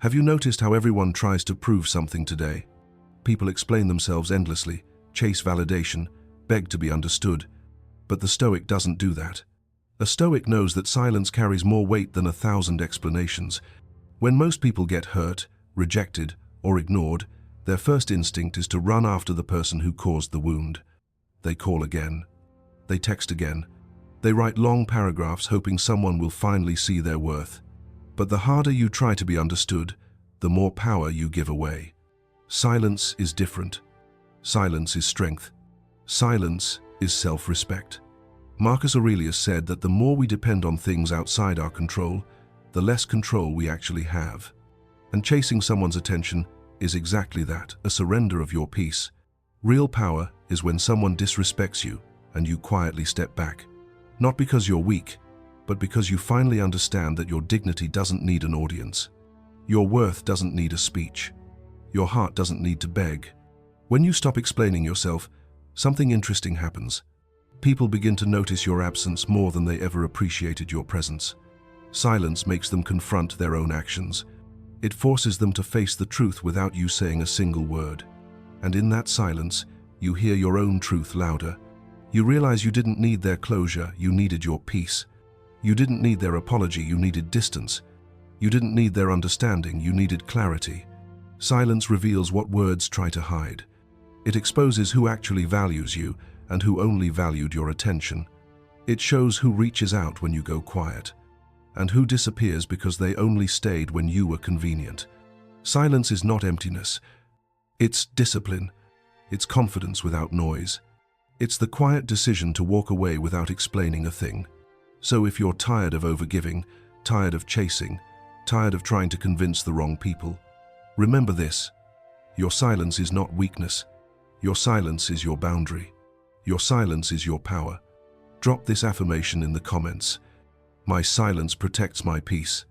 Have you noticed how everyone tries to prove something today? People explain themselves endlessly, chase validation, beg to be understood. But the Stoic doesn't do that. A Stoic knows that silence carries more weight than 1,000 explanations. When most people get hurt, rejected, or ignored, their first instinct is to run after the person who caused the wound. They call again. They text again. They write long paragraphs hoping someone will finally see their worth. But the harder you try to be understood, the more power you give away. Silence is different. Silence is strength. Silence is self-respect. Marcus Aurelius said that the more we depend on things outside our control, the less control we actually have. And chasing someone's attention is exactly that, a surrender of your peace. Real power is when someone disrespects you and you quietly step back. Not because you're weak, but because you finally understand that your dignity doesn't need an audience. Your worth doesn't need a speech. Your heart doesn't need to beg. When you stop explaining yourself, something interesting happens. People begin to notice your absence more than they ever appreciated your presence. Silence makes them confront their own actions. It forces them to face the truth without you saying a single word. And in that silence, you hear your own truth louder. You realize you didn't need their closure, you needed your peace. You didn't need their apology, you needed distance. You didn't need their understanding, you needed clarity. Silence reveals what words try to hide. It exposes who actually values you and who only valued your attention. It shows who reaches out when you go quiet, and who disappears because they only stayed when you were convenient. Silence is not emptiness. It's discipline. It's confidence without noise. It's the quiet decision to walk away without explaining a thing. So if you're tired of overgiving, tired of chasing, tired of trying to convince the wrong people, remember this: your silence is not weakness. Your silence is your boundary. Your silence is your power. Drop this affirmation in the comments. My silence protects my peace.